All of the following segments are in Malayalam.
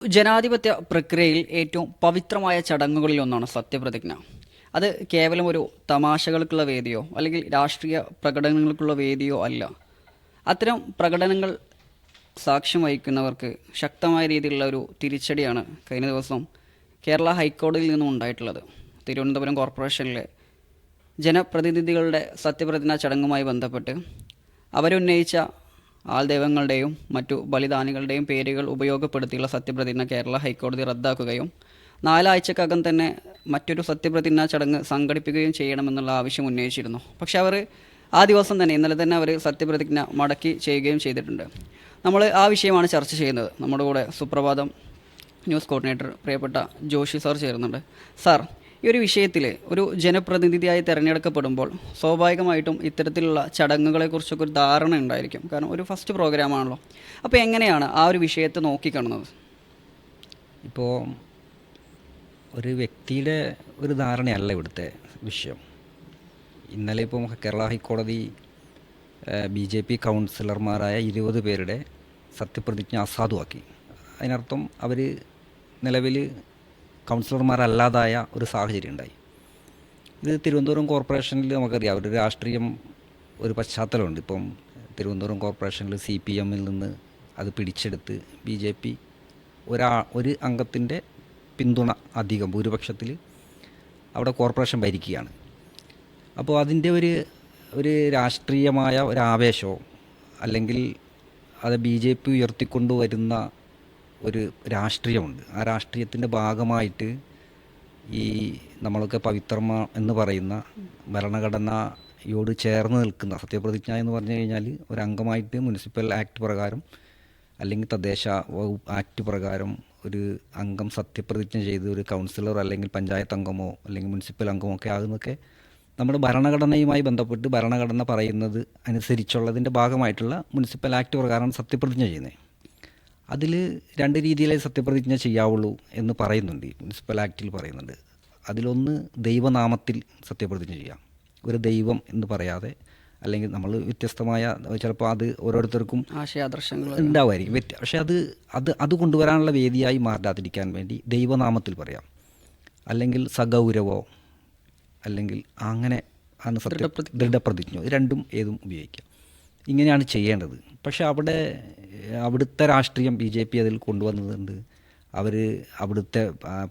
ജനാധിപത്യ പ്രക്രിയയിൽ ഏറ്റവും പവിത്രമായ ചടങ്ങുകളിലൊന്നാണ് സത്യപ്രതിജ്ഞ. അത് കേവലം ഒരു തമാശകൾക്കുള്ള വേദിയോ അല്ലെങ്കിൽ രാഷ്ട്രീയ പ്രകടനങ്ങൾക്കുള്ള വേദിയോ അല്ല. അത്തരം പ്രകടനങ്ങൾ സാക്ഷ്യം വഹിക്കുന്നവർക്ക് ശക്തമായ രീതിയിലുള്ള ഒരു തിരിച്ചടിയാണ് കഴിഞ്ഞ ദിവസം കേരള ഹൈക്കോടതിയിൽ നിന്നും ഉണ്ടായിട്ടുള്ളത്. തിരുവനന്തപുരം കോർപ്പറേഷനിലെ ജനപ്രതിനിധികളുടെ സത്യപ്രതിജ്ഞാ ചടങ്ങുമായി ബന്ധപ്പെട്ട് അവരുന്നയിച്ച ആൾദൈവങ്ങളുടെയും മറ്റു ബലിദാനികളുടെയും പേരുകൾ ഉപയോഗപ്പെടുത്തിയുള്ള സത്യപ്രതിജ്ഞ കേരള ഹൈക്കോടതി റദ്ദാക്കുകയും 4 ആഴ്ചക്കകം തന്നെ മറ്റൊരു സത്യപ്രതിജ്ഞാ ചടങ്ങ് സംഘടിപ്പിക്കുകയും ചെയ്യണമെന്നുള്ള ആവശ്യം ഉന്നയിച്ചിരുന്നു. പക്ഷേ അവർ ആ ദിവസം തന്നെ ഇന്നലെ തന്നെ അവർ സത്യപ്രതിജ്ഞ മടക്കി ചെയ്യുകയും ചെയ്തിട്ടുണ്ട്. നമ്മൾ ആ വിഷയമാണ് ചർച്ച ചെയ്യുന്നത്. നമ്മുടെ കൂടെ സുപ്രഭാതം ന്യൂസ് കോർഡിനേറ്റർ പ്രിയപ്പെട്ട ജോഷി സാർ ചേരുന്നുണ്ട്. സാർ, ഈ ഒരു വിഷയത്തിൽ ഒരു ജനപ്രതിനിധിയായി തിരഞ്ഞെടുക്കപ്പെടുമ്പോൾ സ്വാഭാവികമായിട്ടും ഇത്തരത്തിലുള്ള ചടങ്ങുകളെക്കുറിച്ചൊക്കെ ഒരു ധാരണ ഉണ്ടായിരിക്കും. കാരണം ഒരു ഫസ്റ്റ് പ്രോഗ്രാമാണല്ലോ. അപ്പോൾ എങ്ങനെയാണ് ആ ഒരു വിഷയത്തെ നോക്കിക്കാണുന്നത്? ഇപ്പോൾ ഒരു വ്യക്തിയുടെ ഒരു ധാരണയല്ല ഇവിടുത്തെ വിഷയം. ഇന്നലെ ഇപ്പോൾ കേരള ഹൈക്കോടതി BJP കൗൺസിലർമാരായ 20 പേരുടെ സത്യപ്രതിജ്ഞ അസാധുവാക്കി. അതിനർത്ഥം അവർ നിലവിൽ കൗൺസിലർമാരല്ലാതായ ഒരു സാഹചര്യം ഉണ്ടായി. ഇത് തിരുവനന്തപുരം കോർപ്പറേഷനിൽ നമുക്കറിയാം ഒരു രാഷ്ട്രീയം ഒരു പശ്ചാത്തലമുണ്ട്. ഇപ്പം തിരുവനന്തപുരം കോർപ്പറേഷനിൽ CPM-ൽ നിന്ന് അത് പിടിച്ചെടുത്ത് BJP ഒരു അംഗത്തിൻ്റെ പിന്തുണ അധികം ഭൂരിപക്ഷത്തിൽ അവിടെ കോർപ്പറേഷൻ ഭരിക്കുകയാണ്. അപ്പോൾ അതിൻ്റെ ഒരു രാഷ്ട്രീയമായ ഒരു ആവേശമോ അല്ലെങ്കിൽ അത് BJP ഉയർത്തിക്കൊണ്ടുവരുന്ന ഒരു രാഷ്ട്രീയമുണ്ട്. ആ രാഷ്ട്രീയത്തിൻ്റെ ഭാഗമായിട്ട് ഈ നമ്മളൊക്കെ പവിത്രമ എന്ന് പറയുന്ന ഭരണഘടനയോട് ചേർന്ന് നിൽക്കുന്ന സത്യപ്രതിജ്ഞ എന്ന് പറഞ്ഞു കഴിഞ്ഞാൽ ഒരു അംഗമായിട്ട് മുനിസിപ്പൽ ആക്ട് പ്രകാരം അല്ലെങ്കിൽ തദ്ദേശ വകുപ്പ് ആക്ട് പ്രകാരം ഒരു അംഗം സത്യപ്രതിജ്ഞ ചെയ്ത് ഒരു കൗൺസിലർ അല്ലെങ്കിൽ പഞ്ചായത്ത് അംഗമോ അല്ലെങ്കിൽ മുനിസിപ്പൽ അംഗമോ ഒക്കെ ആകുന്നതൊക്കെ നമ്മുടെ ഭരണഘടനയുമായി ബന്ധപ്പെട്ട് ഭരണഘടന പറയുന്നത് അനുസരിച്ചുള്ളതിൻ്റെ ഭാഗമായിട്ടുള്ള മുനിസിപ്പൽ ആക്ട് പ്രകാരമാണ് സത്യപ്രതിജ്ഞ ചെയ്യുന്നത്. അതിൽ 2 രീതിയിലേ സത്യപ്രതിജ്ഞ ചെയ്യാവുള്ളൂ എന്ന് പറയുന്നുണ്ട്, മുനിസിപ്പൽ ആക്റ്റിൽ പറയുന്നുണ്ട്. അതിലൊന്ന് ദൈവനാമത്തിൽ സത്യപ്രതിജ്ഞ ചെയ്യാം, ഒരു ദൈവം എന്ന് പറയാതെ. അല്ലെങ്കിൽ നമ്മൾ വ്യത്യസ്തമായ ചിലപ്പോൾ അത് ഓരോരുത്തർക്കും ആശയാദർശങ്ങൾ ഉണ്ടാവുമായിരിക്കും. പക്ഷേ അത് കൊണ്ടുവരാനുള്ള വേദിയായി മാറാതിരിക്കാൻ വേണ്ടി ദൈവനാമത്തിൽ പറയാം. അല്ലെങ്കിൽ സഗൗരവോ അല്ലെങ്കിൽ അങ്ങനെ ആണ് ദൃഢപ്രതിജ്ഞ, രണ്ടും ഏതും ഉപയോഗിക്കാം. ഇങ്ങനെയാണ് ചെയ്യേണ്ടത്. പക്ഷേ അവിടുത്തെ രാഷ്ട്രീയം BJP അതിൽ കൊണ്ടുവന്നതുണ്ട്. അവിടുത്തെ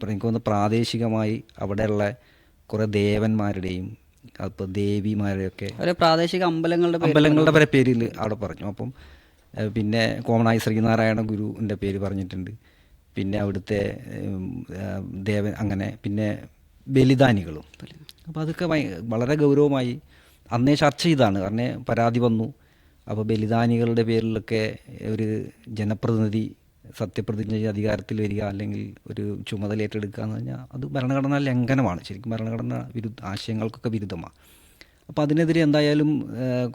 എനിക്ക് തോന്നുന്നു പ്രാദേശികമായി അവിടെയുള്ള കുറേ ദേവന്മാരുടെയും അപ്പോൾ ദേവിമാരെയൊക്കെ പ്രാദേശിക അമ്പലങ്ങളുടെ വരെ പേരിൽ അവിടെ പറഞ്ഞു. അപ്പം പിന്നെ കോമണായി ശ്രീനാരായണ ഗുരുവിൻ്റെ പേര് പറഞ്ഞിട്ടുണ്ട്. പിന്നെ അവിടുത്തെ ദേവൻ, അങ്ങനെ പിന്നെ ബലിദാനികളും. അപ്പോൾ അതൊക്കെ വളരെ ഗൗരവമായി അന്നേ ചർച്ച ചെയ്താണ്. കാരണം പരാതി വന്നു. അപ്പോൾ ബലിദാനികളുടെ പേരിലൊക്കെ ഒരു ജനപ്രതിനിധി സത്യപ്രതിജ്ഞ ചെയ്ത് അധികാരത്തിൽ വരിക അല്ലെങ്കിൽ ഒരു ചുമതല ഏറ്റെടുക്കുക എന്ന് പറഞ്ഞാൽ അത് ഭരണഘടനാ ലംഘനമാണ്. ശരിക്കും ഭരണഘടന ആശയങ്ങൾക്കൊക്കെ വിരുദ്ധമാണ്. അപ്പോൾ അതിനെതിരെ എന്തായാലും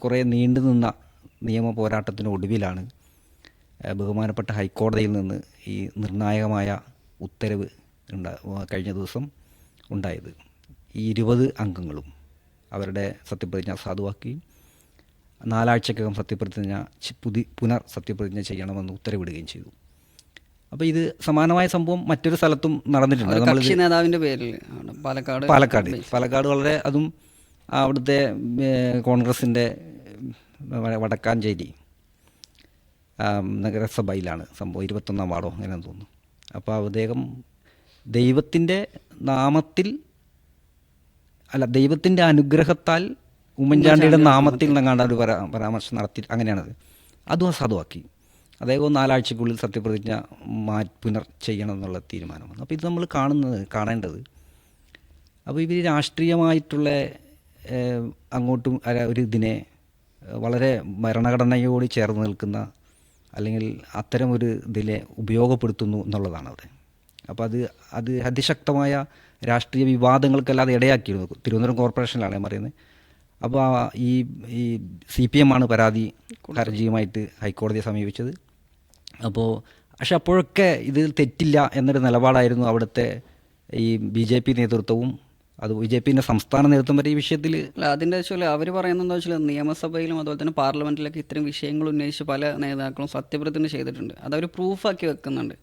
കുറേ നീണ്ടു നിന്ന നിയമ പോരാട്ടത്തിന് ഒടുവിലാണ് ബഹുമാനപ്പെട്ട ഹൈക്കോടതിയിൽ നിന്ന് ഈ നിർണായകമായ ഉത്തരവ് കഴിഞ്ഞ ദിവസം ഉണ്ടായത്. ഈ 20 അംഗങ്ങളും അവരുടെ സത്യപ്രതിജ്ഞ സാധുവാക്കുകയും 4 ആഴ്ചക്കകം പുനർ സത്യപ്രതിജ്ഞ ചെയ്യണമെന്ന് ഉത്തരവിടുകയും ചെയ്തു. അപ്പോൾ ഇത് സമാനമായ സംഭവം മറ്റൊരു സ്ഥലത്തും നടന്നിട്ടുണ്ട്. കക്ഷി നേതാവിൻ്റെ പേരിൽ പാലക്കാട് വളരെ അതും അവിടുത്തെ കോൺഗ്രസിൻ്റെ വടക്കാഞ്ചേരി നഗരസഭയിലാണ് സംഭവം. 21-ാം വാർഡോ അങ്ങനെ തോന്നുന്നു. അപ്പോൾ അദ്ദേഹം ദൈവത്തിൻ്റെ നാമത്തിൽ അല്ല, ദൈവത്തിൻ്റെ അനുഗ്രഹത്താൽ ഉമ്മൻചാണ്ടിയുടെ നാമത്തിൽ നിന്നങ്ങാണ്ട് ഒരു പരാമർശം നടത്തി, അങ്ങനെയാണത്. അതും അസാധുവാക്കി. അദ്ദേഹം 4 ആഴ്ചക്കുള്ളിൽ സത്യപ്രതിജ്ഞ പുനർ ചെയ്യണം എന്നുള്ള തീരുമാനമാണ്. അപ്പോൾ ഇത് നമ്മൾ കാണേണ്ടത്. അപ്പോൾ ഇവർ രാഷ്ട്രീയമായിട്ടുള്ള അങ്ങോട്ടും ഒരു ഇതിനെ വളരെ ഭരണഘടനയോട് ചേർന്ന് നിൽക്കുന്ന അല്ലെങ്കിൽ അത്തരം ഒരു ഇതിനെ ഉപയോഗപ്പെടുത്തുന്നു എന്നുള്ളതാണ് അവിടെ. അപ്പോൾ അത് അതിശക്തമായ രാഷ്ട്രീയ വിവാദങ്ങൾക്കല്ലാതെ ഇടയാക്കിയിരുന്നു. തിരുവനന്തപുരം കോർപ്പറേഷനിലാണ് ഞാൻ പറയുന്നത്. അപ്പോൾ ഈ CPM-ആണ് പരാതി ഹർജിയുമായിട്ട് ഹൈക്കോടതിയെ സമീപിച്ചത്. പക്ഷെ അപ്പോഴൊക്കെ ഇതിൽ തെറ്റില്ല എന്നൊരു നിലപാടായിരുന്നു അവിടുത്തെ ഈ BJP നേതൃത്വവും അത് BJPൻ്റെ സംസ്ഥാന നേതൃത്വം വരെ ഈ വിഷയത്തിൽ. അതിൻ്റെ വെച്ചാൽ അവർ പറയുന്നത് എന്താ വെച്ചാൽ നിയമസഭയിലും അതുപോലെ തന്നെ പാർലമെൻറ്റിലൊക്കെ ഇത്തരം വിഷയങ്ങൾ ഉന്നയിച്ച് പല നേതാക്കളും സത്യപ്രതിജ്ഞ ചെയ്തിട്ടുണ്ട്. അതവർ പ്രൂഫാക്കി വെക്കുന്നുണ്ട്.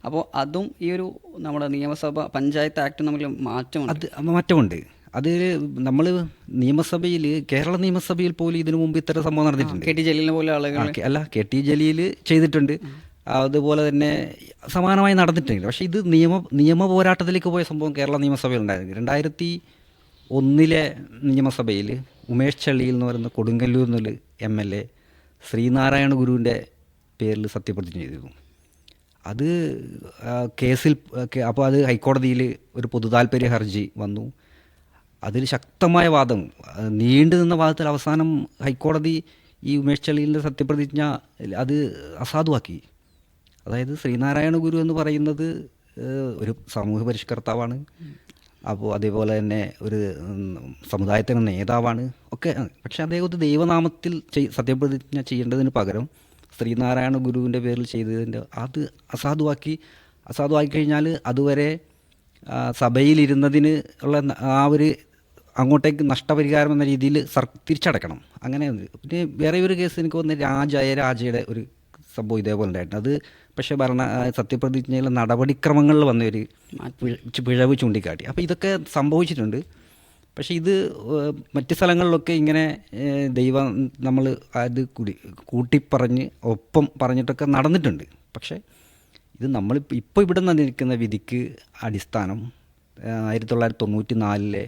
അപ്പോൾ അതും ഈ ഒരു നമ്മുടെ നിയമസഭ പഞ്ചായത്ത് ആക്ട് തമ്മിൽ മാറ്റമുണ്ട്. അത് മാറ്റമുണ്ട്. അത് നമ്മൾ നിയമസഭയിൽ, കേരള നിയമസഭയിൽ പോലും ഇതിനു മുമ്പ് ഇത്തരം സംഭവം നടന്നിട്ടുണ്ട്. കെ ടി ജലീലിനെ പോലെ ആളുകൾ അല്ല, കെ ടി ജലീൽ ചെയ്തിട്ടുണ്ട്. അതുപോലെ തന്നെ സമാനമായി നടന്നിട്ടുണ്ട്. പക്ഷേ ഇത് നിയമ പോരാട്ടത്തിലേക്ക് പോയ സംഭവം കേരള നിയമസഭയിൽ ഉണ്ടായിരുന്നു. 2001 നിയമസഭയിൽ ഉമേഷ് ചള്ളിയിൽ എന്ന് പറയുന്ന കൊടുങ്ങല്ലൂർ എന്നുള്ള MLA ശ്രീനാരായണ ഗുരുവിൻ്റെ പേരിൽ സത്യപ്രതിജ്ഞ ചെയ്തിരുന്നു. അത് കേസിൽ അപ്പോൾ അത് ഹൈക്കോടതിയിൽ ഒരു പൊതുതാൽപര്യ ഹർജി വന്നു. അതിൽ ശക്തമായ വാദം, നീണ്ടു നിന്ന വാദത്തിൽ അവസാനം ഹൈക്കോടതി ഈ ഉമേഷ് ചള്ളിയിലെ സത്യപ്രതിജ്ഞ അത് അസാധുവാക്കി. അതായത് ശ്രീനാരായണ ഗുരു എന്ന് പറയുന്നത് ഒരു സാമൂഹ്യ പരിഷ്കർത്താവാണ്. അപ്പോൾ അതേപോലെ തന്നെ ഒരു സമുദായത്തിൻ്റെ നേതാവാണ് ഒക്കെ. പക്ഷേ അദ്ദേഹത്തെ ദൈവനാമത്തിൽ സത്യപ്രതിജ്ഞ ചെയ്യേണ്ടതിന് പകരം ശ്രീനാരായണ ഗുരുവിൻ്റെ പേരിൽ ചെയ്തതിൻ്റെ അത് അസാധുവാക്കി കഴിഞ്ഞാൽ അതുവരെ സഭയിലിരുന്നതിന് ഉള്ള ആ ഒരു അങ്ങോട്ടേക്ക് നഷ്ടപരിഹാരം എന്ന രീതിയിൽ തിരിച്ചടക്കണം. അങ്ങനെ പിന്നെ വേറെ ഒരു കേസ് എനിക്ക് തോന്നുന്നത് രാജയുടെ ഒരു സംഭവം ഇതേപോലെ ഉണ്ടായിട്ടുണ്ട്. അത് പക്ഷേ സത്യപ്രതിജ്ഞയിലെ നടപടിക്രമങ്ങളിൽ വന്ന ഒരു പിഴവ് ചൂണ്ടിക്കാട്ടി. അപ്പോൾ ഇതൊക്കെ സംഭവിച്ചിട്ടുണ്ട്. പക്ഷേ ഇത് മറ്റ് സ്ഥലങ്ങളിലൊക്കെ ഇങ്ങനെ ദൈവം നമ്മൾ അത് കൂട്ടിപ്പറഞ്ഞ് ഒപ്പം പറഞ്ഞിട്ടൊക്കെ നടന്നിട്ടുണ്ട്. പക്ഷേ ഇത് നമ്മൾ ഇപ്പോൾ ഇവിടെ നിന്നിരിക്കുന്ന വിധിക്ക് അടിസ്ഥാനം 1994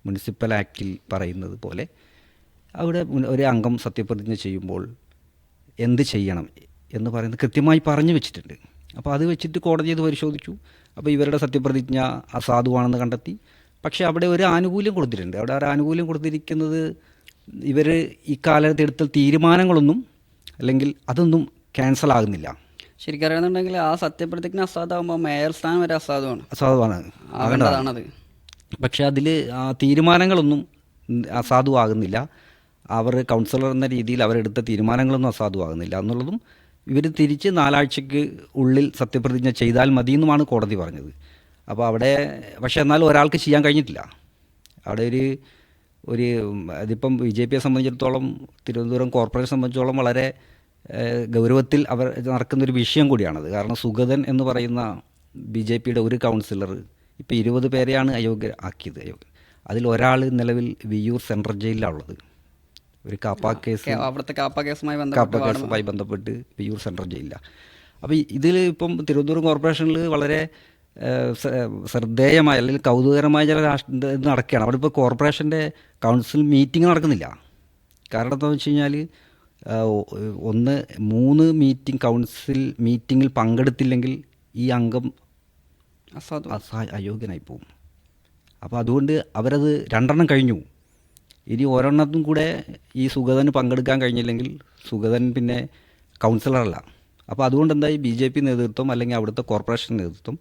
മുനിസിപ്പൽ ആക്റ്റിൽ പറയുന്നത് പോലെ അവിടെ ഒരു അംഗം സത്യപ്രതിജ്ഞ ചെയ്യുമ്പോൾ എന്ത് ചെയ്യണം എന്ന് പറയുന്നത് കൃത്യമായി പറഞ്ഞു വെച്ചിട്ടുണ്ട്. അപ്പോൾ അത് വെച്ചിട്ട് കോടതി അത് പരിശോധിച്ചു. അപ്പോൾ ഇവരുടെ സത്യപ്രതിജ്ഞ അസാധുവാണെന്ന് കണ്ടെത്തി. പക്ഷേ അവിടെ ഒരു ആനുകൂല്യം കൊടുത്തിട്ടുണ്ട്. അവിടെ ഒരു ആനുകൂല്യം കൊടുത്തിരിക്കുന്നത് ഇവർ ഈ കാലത്ത് എടുത്ത തീരുമാനങ്ങളൊന്നും അല്ലെങ്കിൽ അതൊന്നും ക്യാൻസൽ ആകുന്നില്ല. ശരിക്കും അറിയാന്നുണ്ടെങ്കിൽ ആ സത്യപ്രതിജ്ഞ അസാധുവാകുമ്പോൾ മേയർ സ്ഥാനം വരെ അസാധുവാണ് ആവേണ്ടതാണത്. പക്ഷേ അതിൽ തീരുമാനങ്ങളൊന്നും അസാധുവാകുന്നില്ല. അവർ കൗൺസിലർ എന്ന രീതിയിൽ അവരെടുത്ത തീരുമാനങ്ങളൊന്നും അസാധുവാകുന്നില്ല എന്നുള്ളതും ഇവർ തിരിച്ച് 4 ആഴ്ചയ്ക്ക് ഉള്ളിൽ സത്യപ്രതിജ്ഞ ചെയ്താൽ മതി എന്നുമാണ് കോടതി പറഞ്ഞത്. അപ്പോൾ അവിടെ പക്ഷേ എന്നാലും ഒരാൾക്ക് ചെയ്യാൻ കഴിഞ്ഞിട്ടില്ല. അവിടെ ഒരു അതിപ്പം BJPയെ സംബന്ധിച്ചിടത്തോളം, തിരുവനന്തപുരം കോർപ്പറേഷൻ സംബന്ധിച്ചിടത്തോളം വളരെ ഗൗരവത്തിൽ അവർ നടക്കുന്നൊരു വിഷയം കൂടിയാണത്. കാരണം സുഗതൻ എന്ന് പറയുന്ന BJPയുടെ ഒരു കൗൺസിലർ ഇപ്പോൾ 20 പേരെയാണ് ആക്കിയത്. അതിൽ ഒരാൾ നിലവിൽ വിയ്യൂർ സെൻട്രൽ ജയിലിലാണുള്ളത്. ഒരു കാപ്പ കേസുമായി ബന്ധപ്പെട്ട് വിയ്യൂർ സെൻട്രൽ ജയിലിലാണ്. അപ്പോൾ ഇതിൽ ഇപ്പം തിരുവനന്തപുരം കോർപ്പറേഷനിൽ വളരെ ശ്രദ്ധേയമായ അല്ലെങ്കിൽ കൗതുകകരമായ ചില ഇത് നടക്കുകയാണ്. അവിടെ ഇപ്പോൾ കോർപ്പറേഷൻ്റെ കൗൺസിൽ മീറ്റിംഗ് നടക്കുന്നില്ല. കാരണം എന്താണെന്ന് വെച്ച് കഴിഞ്ഞാൽ 3 കൗൺസിൽ മീറ്റിങ്ങിൽ പങ്കെടുത്തില്ലെങ്കിൽ ഈ അംഗം അയോഗ്യനായി പോകും. അപ്പോൾ അതുകൊണ്ട് അവരത് 2 കഴിഞ്ഞു. ഇനി ഒരെണ്ണത്തും കൂടെ ഈ സുഗതന് പങ്കെടുക്കാൻ കഴിഞ്ഞില്ലെങ്കിൽ സുഗതൻ പിന്നെ കൗൺസിലറല്ല. അപ്പോൾ അതുകൊണ്ട് എന്തായി BJP നേതൃത്വം അല്ലെങ്കിൽ അവിടുത്തെ കോർപ്പറേഷൻ നേതൃത്വം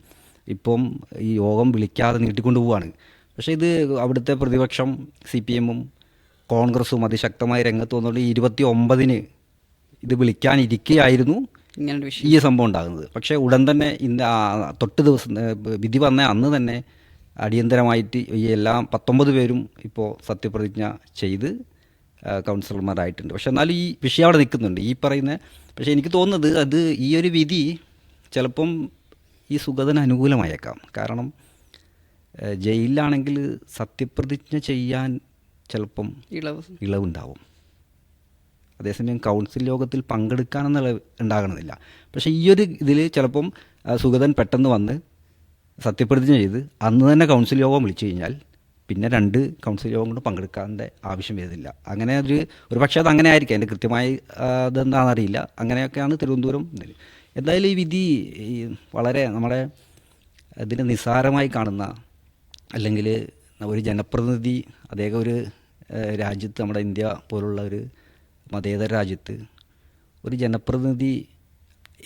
ഇപ്പം ഈ യോഗം വിളിക്കാതെ നീട്ടിക്കൊണ്ടു പോവുകയാണ്. പക്ഷേ ഇത് അവിടുത്തെ പ്രതിപക്ഷം CPM-ഉം കോൺഗ്രസും അതിശക്തമായി രംഗത്ത് വന്നുകൊണ്ട് 29-ന് ഇത് വിളിക്കാനിരിക്കുകയായിരുന്നു ഈ സംഭവം ഉണ്ടാകുന്നത്. പക്ഷേ ഉടൻ തന്നെ വിധി വന്ന അന്ന് തന്നെ അടിയന്തരമായിട്ട് ഈ എല്ലാ 19 പേരും ഇപ്പോൾ സത്യപ്രതിജ്ഞ ചെയ്ത് കൗൺസിലർമാരായിട്ടുണ്ട്. പക്ഷെ എന്നാലും ഈ വിഷയം അവിടെ നിൽക്കുന്നുണ്ട് ഈ പറയുന്ന. പക്ഷേ എനിക്ക് തോന്നുന്നത് അത് ഈ ഒരു വിധി ചിലപ്പം ഈ സുഗതന് അനുകൂലമായേക്കാം. കാരണം ജയിലിലാണെങ്കിൽ സത്യപ്രതിജ്ഞ ചെയ്യാൻ ചിലപ്പം ഇളവുണ്ടാവും. അതേസമയം കൗൺസിൽ യോഗത്തിൽ പങ്കെടുക്കാനെന്നുള്ള ഉണ്ടാകണമെന്നില്ല. പക്ഷേ ഈ ഒരു ഇതിൽ ചിലപ്പം സുഗതൻ പെട്ടെന്ന് വന്ന് സത്യപ്രതിജ്ഞ ചെയ്ത് അന്ന് തന്നെ കൗൺസിൽ യോഗം വിളിച്ചു കഴിഞ്ഞാൽ പിന്നെ 2 കൗൺസിൽ യോഗം കൊണ്ട് പങ്കെടുക്കാൻ്റെ ആവശ്യം വരുന്നില്ല. അങ്ങനെ ഒരു പക്ഷേ അത് അങ്ങനെ ആയിരിക്കും. അതിൻ്റെ കൃത്യമായി അതെന്താണെന്നറിയില്ല. അങ്ങനെയൊക്കെയാണ് തിരുവനന്തപുരം. എന്തായാലും ഈ വിധി വളരെ നമ്മുടെ ഇതിനെ നിസ്സാരമായി കാണുന്ന, അല്ലെങ്കിൽ ഒരു ജനപ്രതിനിധി അദ്ദേഹം ഒരു രാജ്യത്ത്, നമ്മുടെ ഇന്ത്യ പോലുള്ള ഒരു മതേതര രാജ്യത്ത് ഒരു ജനപ്രതിനിധി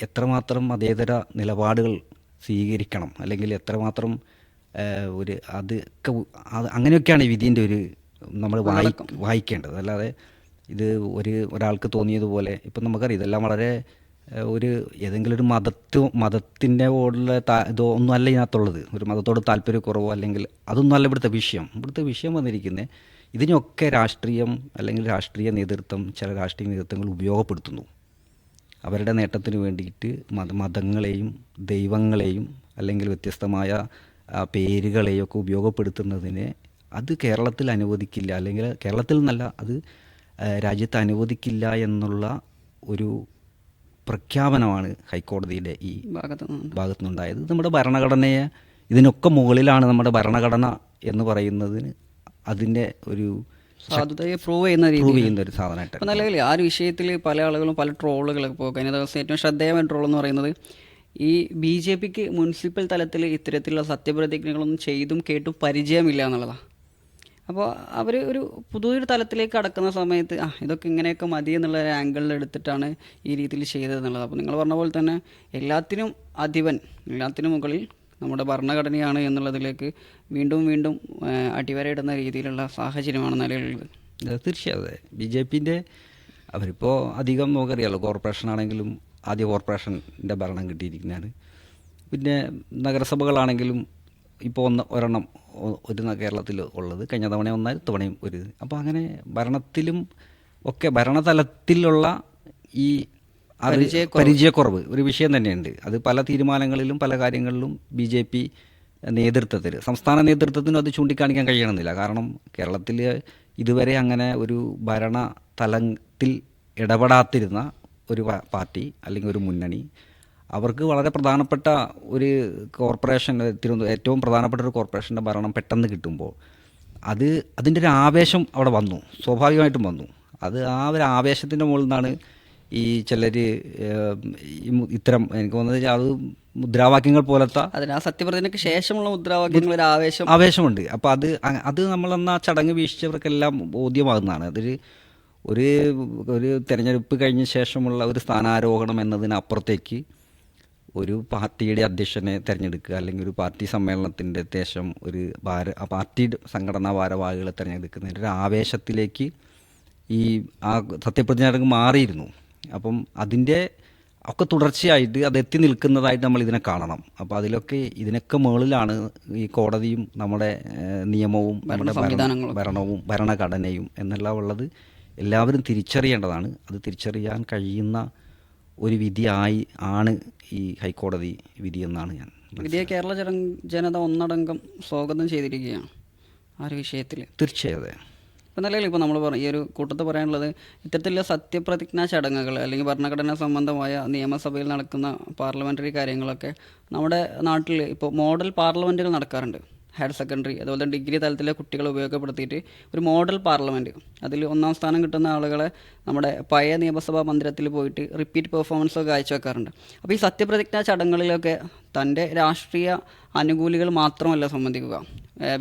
എത്രമാത്രം മതേതര നിലപാടുകൾ സ്വീകരിക്കണം, അല്ലെങ്കിൽ എത്രമാത്രം അങ്ങനെയൊക്കെയാണ് ഈ വിധീൻ്റെ നമ്മൾ വായിക്കേണ്ടത്. അല്ലാതെ ഇത് ഒരാൾക്ക് തോന്നിയതുപോലെ ഇപ്പം നമുക്കറിയാം ഇതെല്ലാം വളരെ ഏതെങ്കിലും ഒരു മതത്തിൻ്റെ ഓടുള്ള ഇതോ ഒന്നുമല്ല ഇതിനകത്തുള്ളത്. ഒരു മതത്തോട് താല്പര്യക്കുറവോ അല്ലെങ്കിൽ അതൊന്നുമല്ല ഇവിടുത്തെ വിഷയം വന്നിരിക്കുന്നത്. ഇതിനൊക്കെ രാഷ്ട്രീയം അല്ലെങ്കിൽ രാഷ്ട്രീയ നേതൃത്വം, ചില രാഷ്ട്രീയ നേതൃത്വങ്ങൾ ഉപയോഗപ്പെടുത്തുന്നു. അവരുടെ നേട്ടത്തിന് വേണ്ടിയിട്ട് മതങ്ങളെയും ദൈവങ്ങളെയും അല്ലെങ്കിൽ വ്യത്യസ്തമായ പേരുകളെയും ഒക്കെ ഉപയോഗപ്പെടുത്തുന്നതിനെ അത് കേരളത്തിൽ അനുവദിക്കില്ല, അല്ലെങ്കിൽ കേരളത്തിൽ നിന്നല്ല, അത് രാജ്യത്ത് അനുവദിക്കില്ല എന്നുള്ള ഒരു പ്രഖ്യാപനമാണ് ഹൈക്കോടതിയുടെ ഈ ഭാഗത്തുനിന്നുണ്ടായത്. നമ്മുടെ ഭരണഘടനയെ ഇതിനൊക്കെ മുകളിലാണ് നമ്മുടെ ഭരണഘടന എന്ന് പറയുന്നതിന് അതിൻ്റെ ഒരു സാധുതയെ പ്രൂവ് ചെയ്യുന്ന ഒരു സാധനമായിട്ട്. അപ്പോൾ നിലവിൽ ആ ഒരു വിഷയത്തിൽ പല ആളുകളും പല ട്രോളുകളൊക്കെ ഇപ്പോൾ കഴിഞ്ഞ ദിവസം ഏറ്റവും ശ്രദ്ധേയമായ ട്രോൾ എന്ന് പറയുന്നത് ഈ BJPക്ക് മുനിസിപ്പൽ തലത്തിൽ ഇത്തരത്തിലുള്ള സത്യപ്രതിജ്ഞകളൊന്നും ചെയ്തും കേട്ടും പരിചയമില്ല എന്നുള്ളതാണ്. അപ്പോൾ അവർ ഒരു പുതിയൊരു തലത്തിലേക്ക് കടക്കുന്ന സമയത്ത് ഇതൊക്കെ ഇങ്ങനെയൊക്കെ മതി എന്നുള്ള ഒരു ആംഗിളിൽ എടുത്തിട്ടാണ് ഈ രീതിയിൽ ചെയ്തതെന്നുള്ളത്. അപ്പോൾ നിങ്ങൾ പറഞ്ഞ പോലെ തന്നെ എല്ലാത്തിനും അധിപൻ, എല്ലാത്തിനും മുകളിൽ നമ്മുടെ ഭരണഘടനയാണ് എന്നുള്ളതിലേക്ക് വീണ്ടും വീണ്ടും അടിവരയിടുന്ന രീതിയിലുള്ള സാഹചര്യമാണ് നിലവിലുള്ളത്. തീർച്ചയായും BJPൻ്റെ അവരിപ്പോൾ അധികം നമുക്കറിയാമല്ലോ, കോർപ്പറേഷൻ ആണെങ്കിലും ആദ്യ കോർപ്പറേഷൻ്റെ ഭരണം കിട്ടിയിരിക്കുന്നതാണ്. പിന്നെ നഗരസഭകളാണെങ്കിലും ഇപ്പോൾ ഒരെണ്ണം കേരളത്തിൽ ഉള്ളത്, കഴിഞ്ഞ തവണ ഒന്നായി തവണയും ഒരു. അപ്പോൾ അങ്ങനെ ഭരണത്തിലും ഒക്കെ ഭരണതലത്തിലുള്ള ഈ പരിചയക്കുറവ് ഒരു വിഷയം തന്നെയുണ്ട്. അത് പല തീരുമാനങ്ങളിലും പല കാര്യങ്ങളിലും BJP നേതൃത്വത്തിൽ, സംസ്ഥാന നേതൃത്വത്തിനും അത് ചൂണ്ടിക്കാണിക്കാൻ കഴിയണമെന്നില്ല. കാരണം കേരളത്തിൽ ഇതുവരെ അങ്ങനെ ഒരു ഭരണതലത്തിൽ ഇടപെടാത്തിരുന്ന ഒരു പാർട്ടി അല്ലെങ്കിൽ ഒരു മുന്നണി, അവർക്ക് വളരെ പ്രധാനപ്പെട്ട ഒരു കോർപ്പറേഷൻ, ഏറ്റവും പ്രധാനപ്പെട്ട ഒരു കോർപ്പറേഷൻ്റെ ഭരണം പെട്ടെന്ന് കിട്ടുമ്പോൾ അതിൻ്റെ ഒരു ആവേശം അവിടെ വന്നു, സ്വാഭാവികമായിട്ടും വന്നു. അത് ആ ഒരു ആവേശത്തിൻ്റെ മുകളിൽ നിന്നാണ് ഈ ചിലർ ഇത്തരം, എനിക്ക് തോന്നുന്നത് അത് മുദ്രാവാക്യങ്ങൾ പോലത്തെ, അതിന് ആ സത്യപ്രതിജ്ഞയ്ക്ക് ശേഷമുള്ള മുദ്രാവാക്യങ്ങൾ ഒരു ആവേശമുണ്ട്. അപ്പോൾ അത് നമ്മളെന്നാ ചടങ്ങ് വീക്ഷിച്ചവർക്കെല്ലാം ബോധ്യമാകുന്നതാണ്. ഒരു തെരഞ്ഞെടുപ്പ് കഴിഞ്ഞ ശേഷമുള്ള ഒരു സ്ഥാനാരോഹണം എന്നതിനപ്പുറത്തേക്ക് ഒരു പാർട്ടിയുടെ അധ്യക്ഷനെ തിരഞ്ഞെടുക്കുക, അല്ലെങ്കിൽ ഒരു പാർട്ടി സമ്മേളനത്തിൻ്റെ ശേഷം ഒരു പാർട്ടി സംഘടനാ ഭാരവാഹികളെ തിരഞ്ഞെടുക്കുന്നതിൻ്റെ ഒരു ആവേശത്തിലേക്ക് ആ സത്യപ്രതിജ്ഞ ചടങ്ങ് മാറിയിരുന്നു. അപ്പം അതിൻ്റെ ഒക്കെ തുടർച്ചയായിട്ട് അത് എത്തി നിൽക്കുന്നതായിട്ട് നമ്മൾ ഇതിനെ കാണണം. അപ്പോൾ ഇതിനൊക്കെ മുകളിലാണ് ഈ കോടതിയും നമ്മുടെ നിയമവും നമ്മുടെ ഭരണവും ഭരണഘടനയും എന്നെല്ലാം ഉള്ളത്. എല്ലാവരും തിരിച്ചറിയേണ്ടതാണ്. അത് തിരിച്ചറിയാൻ കഴിയുന്ന ഒരു ആണ് ഈ ഹൈക്കോടതി വിധി എന്നാണ് ഞാൻ. വിധിയെ കേരള ജനത ഒന്നടങ്കം സ്വാഗതം ചെയ്തിരിക്കുകയാണ് ആ ഒരു വിഷയത്തിൽ. തീർച്ചയായും. ഇപ്പോൾ നിലവിൽ ഇപ്പോൾ നമ്മൾ ഈ ഒരു കൂട്ടത്തിൽ പറയാനുള്ളത്, ഇത്തരത്തിലുള്ള സത്യപ്രതിജ്ഞാ ചടങ്ങുകൾ അല്ലെങ്കിൽ ഭരണഘടനാ സംബന്ധമായ നിയമസഭയിൽ നടക്കുന്ന പാർലമെൻ്ററി കാര്യങ്ങളൊക്കെ നമ്മുടെ നാട്ടിൽ ഇപ്പോൾ മോഡൽ പാർലമെൻറ്റുകൾ നടക്കാറുണ്ട്. ഹയർ സെക്കൻഡറി അതുപോലെ തന്നെ ഡിഗ്രി തലത്തിലെ കുട്ടികളെ ഉപയോഗപ്പെടുത്തിയിട്ട് ഒരു മോഡൽ പാർലമെൻറ്റ്, അതിൽ ഒന്നാം സ്ഥാനം കിട്ടുന്ന ആളുകളെ നമ്മുടെ പഴയ നിയമസഭാ മന്ദിരത്തിൽ പോയിട്ട് റിപ്പീറ്റ് പെർഫോമൻസൊക്കെ കാഴ്ചവെക്കാറുണ്ട്. അപ്പോൾ ഈ സത്യപ്രതിജ്ഞാ ചടങ്ങുകളിലൊക്കെ തൻ്റെ രാഷ്ട്രീയ അനുകൂലികൾ മാത്രമല്ല സംബന്ധിക്കുക,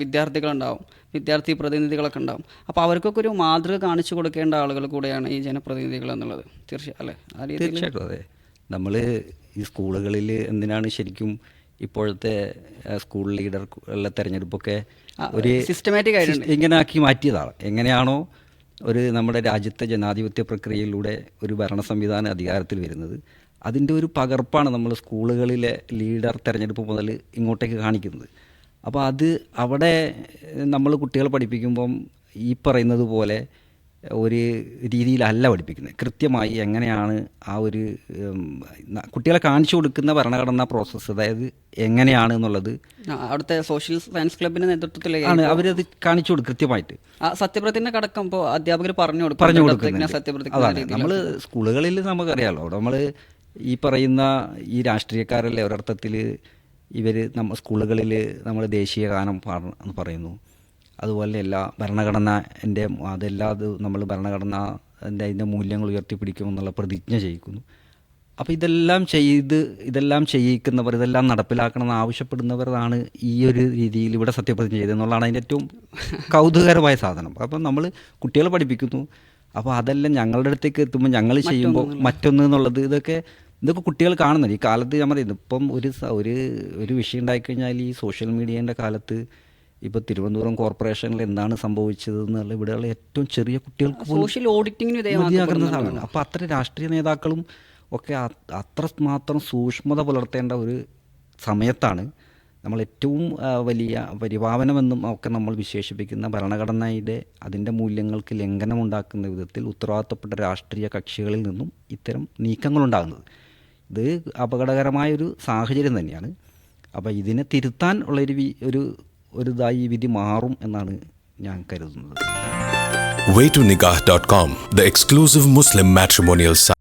വിദ്യാർത്ഥികളുണ്ടാവും, വിദ്യാർത്ഥി പ്രതിനിധികളൊക്കെ ഉണ്ടാവും. അപ്പോൾ അവർക്കൊക്കെ ഒരു മാതൃക കാണിച്ചു കൊടുക്കേണ്ട ആളുകൾ കൂടെയാണ് ഈ ജനപ്രതിനിധികൾ എന്നുള്ളത്. തീർച്ചയായിട്ടും അതെ. നമ്മൾ ഈ സ്കൂളുകളിൽ എന്തിനാണ് ശരിക്കും ഇപ്പോഴത്തെ സ്കൂൾ ലീഡറുടെ തെരഞ്ഞെടുപ്പൊക്കെ ഒരു സിസ്റ്റമാറ്റിക് ആയിട്ട് ഇങ്ങനെ ആക്കി മാറ്റിയതാണ്. എങ്ങനെയാണോ നമ്മുടെ രാജ്യത്തെ ജനാധിപത്യ പ്രക്രിയയിലൂടെ ഒരു ഭരണ സംവിധാനം അധികാരത്തിൽ വരുന്നത്, അതിൻ്റെ ഒരു പകർപ്പാണ് നമ്മൾ സ്കൂളുകളിലെ ലീഡർ തെരഞ്ഞെടുപ്പ് മുതൽ ഇങ്ങോട്ടേക്ക് കാണിക്കുന്നത്. അപ്പോൾ അവിടെ നമ്മൾ കുട്ടികളെ പഠിപ്പിക്കുമ്പം ഈ പറയുന്നത് പോലെ ഒരു രീതിയിലല്ല പഠിപ്പിക്കുന്നത്. കൃത്യമായി എങ്ങനെയാണ് ആ ഒരു കുട്ടികളെ കാണിച്ചു കൊടുക്കുന്ന ഭരണഘടനാ പ്രോസസ്സ്, അതായത് എങ്ങനെയാണ് എന്നുള്ളത് അവിടുത്തെ സോഷ്യൽ സയൻസ് ക്ലബിൻ്റെ നേതൃത്വത്തിലാണ് അവരത് കാണിച്ചു കൊടുക്കും കൃത്യമായിട്ട്. സത്യപ്രതിജ്ഞ കടക്കം ഇപ്പോൾ അധ്യാപകർ പറഞ്ഞു കൊടുക്കുന്നത്. അതാണ് നമ്മൾ സ്കൂളുകളിൽ നമുക്കറിയാമല്ലോ, നമ്മൾ ഈ പറയുന്ന ഈ രാഷ്ട്രീയക്കാരല്ലേ ഒരർത്ഥത്തിൽ ഇവർ സ്കൂളുകളിൽ നമ്മൾ ദേശീയ ഗാനം പറയുന്നു. അതുപോലെ എല്ലാ നമ്മൾ അതിൻ്റെ മൂല്യങ്ങൾ ഉയർത്തിപ്പിടിക്കുമെന്നുള്ള പ്രതിജ്ഞ ചെയ്യിക്കുന്നു. അപ്പോൾ ഇതെല്ലാം ചെയ്യിക്കുന്നവർ, ഇതെല്ലാം നടപ്പിലാക്കണമെന്ന് ആവശ്യപ്പെടുന്നവരാണ് ഈ ഒരു രീതിയിൽ ഇവിടെ സത്യപ്രതിജ്ഞ ചെയ്തതെന്നുള്ളതാണ് അതിൻ്റെ ഏറ്റവും കൗതുകകരമായ സാധനം. അപ്പം നമ്മൾ കുട്ടികളെ പഠിപ്പിക്കുന്നു. അപ്പോൾ അതെല്ലാം ഞങ്ങളുടെ അടുത്തേക്ക് എത്തുമ്പോൾ ഞങ്ങൾ ചെയ്യുമ്പോൾ മറ്റൊന്ന് എന്നുള്ളത് ഇതൊക്കെ കുട്ടികൾ കാണുന്നുണ്ട്. ഈ കാലത്ത് ഞാൻ പറയുന്നത് ഇപ്പം ഒരു വിഷയം ഉണ്ടായിക്കഴിഞ്ഞാൽ ഈ സോഷ്യൽ മീഡിയേൻ്റെ കാലത്ത് ഇപ്പോൾ തിരുവനന്തപുരം കോർപ്പറേഷനിൽ എന്താണ് സംഭവിച്ചത് എന്നുള്ള ഇവിടെയുള്ള ഏറ്റവും ചെറിയ കുട്ടികൾക്ക് സോഷ്യൽ ഓഡിറ്റിങ്ങിന് മതിയാകുന്ന സാധനമാണ്. അപ്പോൾ അത്ര രാഷ്ട്രീയ നേതാക്കളും ഒക്കെ അത്രമാത്രം സൂക്ഷ്മത പുലർത്തേണ്ട ഒരു സമയത്താണ് നമ്മൾ ഏറ്റവും വലിയ പരിപാവനമെന്നും ഒക്കെ നമ്മൾ വിശേഷിപ്പിക്കുന്ന ഭരണഘടനയുടെ അതിൻ്റെ മൂല്യങ്ങൾക്ക് ലംഘനമുണ്ടാക്കുന്ന വിധത്തിൽ ഉത്തരവാദിത്തപ്പെട്ട രാഷ്ട്രീയ കക്ഷികളിൽ നിന്നും ഇത്തരം നീക്കങ്ങളുണ്ടാകുന്നത്. ഇത് അപകടകരമായൊരു സാഹചര്യം തന്നെയാണ്. അപ്പോൾ ഇതിനെ തിരുത്താൻ ഒരു ഇതായി ഈ വിധി മാറും എന്നാണ് ഞാൻ കരുതുന്നത്. Waytonikah.com, the exclusive Muslim matrimonial site.